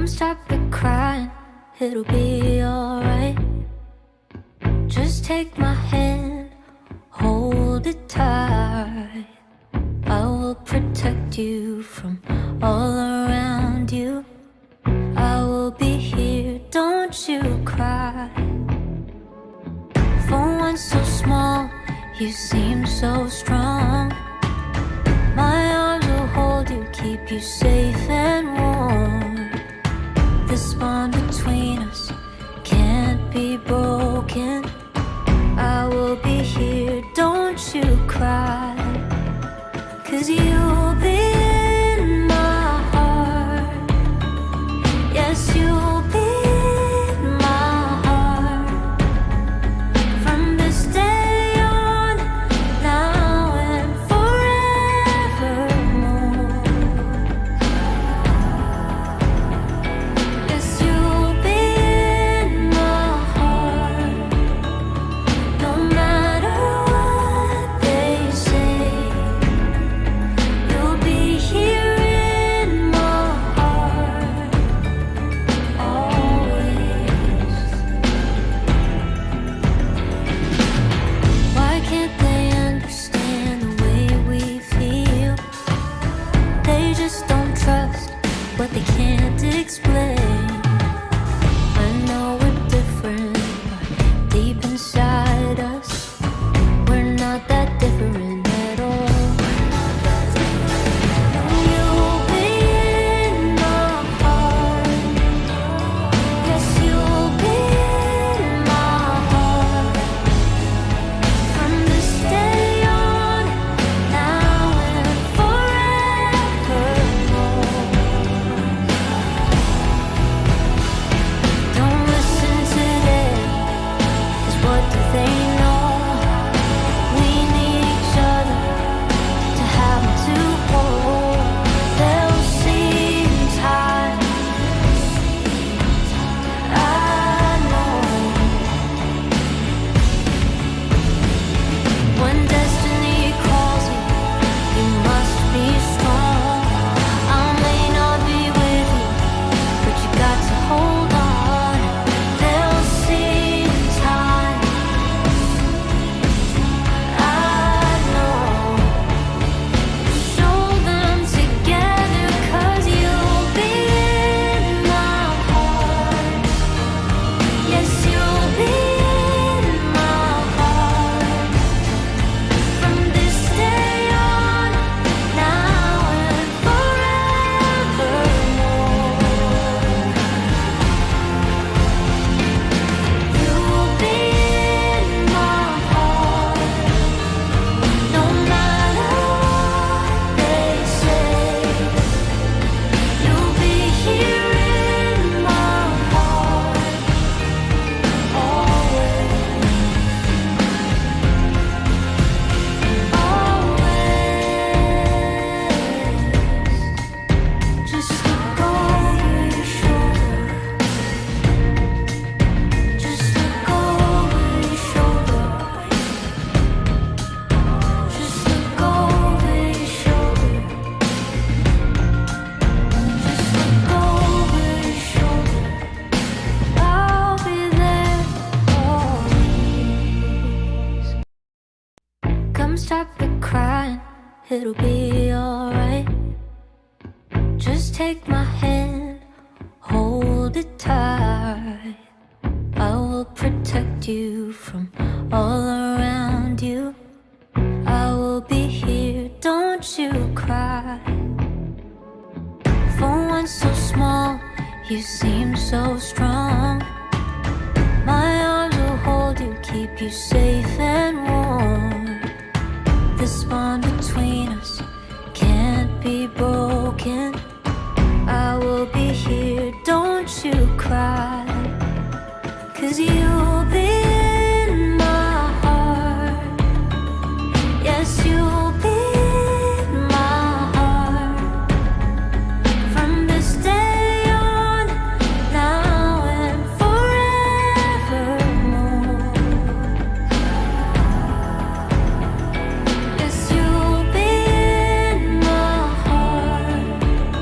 Come stop the crying, it'll be alright. Just take my hand, hold it tight. I will protect you from all around you. I will be here, don't you cry. For one so small, you seem so strong. My arms will hold you, keep you safe and warm. This bond between us can't be broken. I will be here, don't you cry. 'Cause you'll be in my heart. Yes, you'll be in my heart. From this day on, now and forevermore. Yes, you'll be in my heart. No matter what they say, you'll be here in my heart, always. Why can't they understand the way we feel? They just don't trust what they can't explain. I know we're different, but deep inside us, we're not that different at all. You'll be in my heart. Yes, you'll be in my heart. From this day on, now and forevermore. Don't listen to them, 'cause what do they know? We need each other to have and to hold. They'll see in time, I know. When destiny calls you, you must be strong. I may not be with you, but you got to hold on. They'll see in time, I know. Show them together, 'cause you'll be in my heart. Yes, you'll be in my heart. From this day on, now and forevermore. You'll be in my heart. No matter what they say, you'll be here in my heart, always, always. Just look over your shoulder. Just look over your shoulder. Just look over your shoulder. Just look over your shoulder. I'll be there always. Come stop the crying, it'll be alright. Just take my hand, hold it tight. I will protect you from all around you. I will be here, don't you cry. For one so small, you seem so strong. My arms will hold you, keep you safe and warm. This bond between us can't be broken. I will be here, don't you cry. 'Cause you'll be in my heart. Yes, you'll be in my heart. From this day on, now and forevermore. Yes, you'll be in my heart.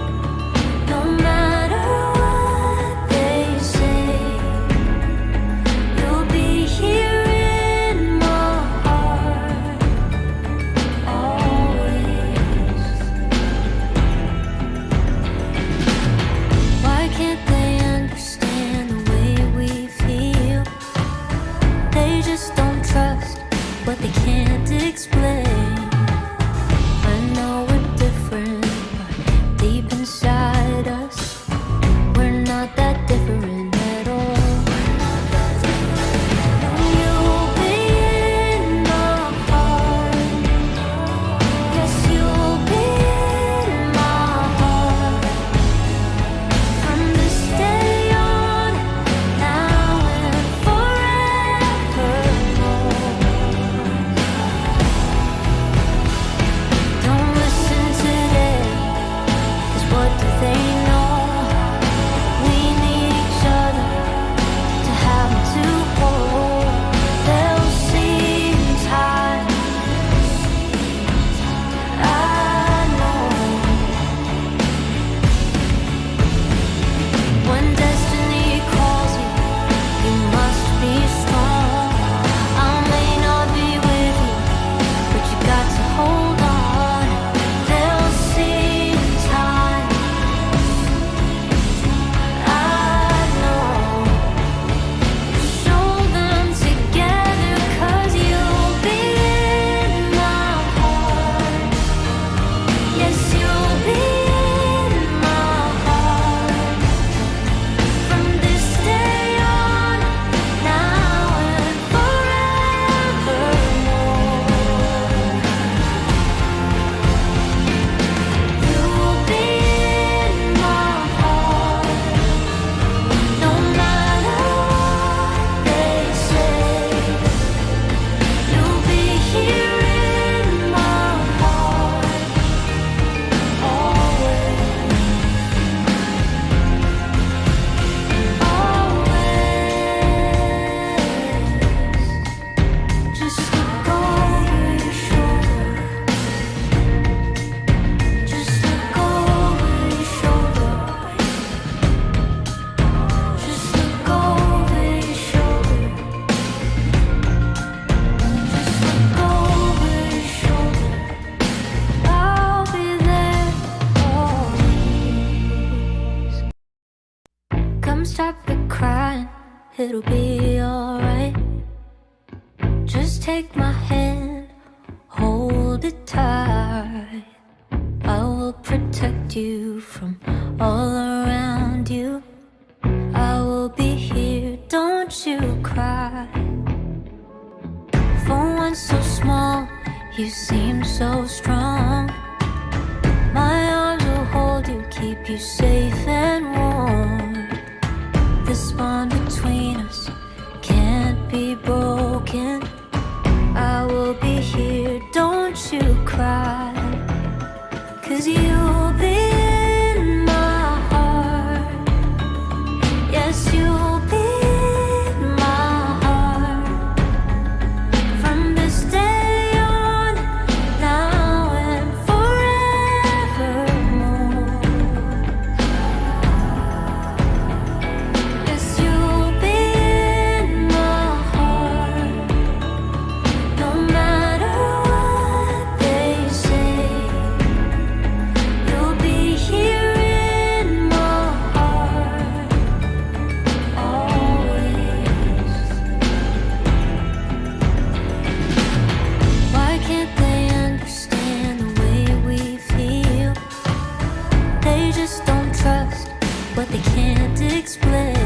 Come stop the crying, it'll be alright. Just take my hand, hold it tight. I will protect you from all around you. I will be here, don't you cry. For one so small, you seem so strong. My arms will hold you, keep you safe and warm. This bond between us can't be broken. I will be here, don't you cry. 'Cause you'll be in my heart. Yes, you'll be in my heart. From this day on, now and forevermore. Yes, you'll be in my heart. No matter what they say, you'll be here in my heart, always. Why can't they understand the way we feel? They just don't trust what they can't explain.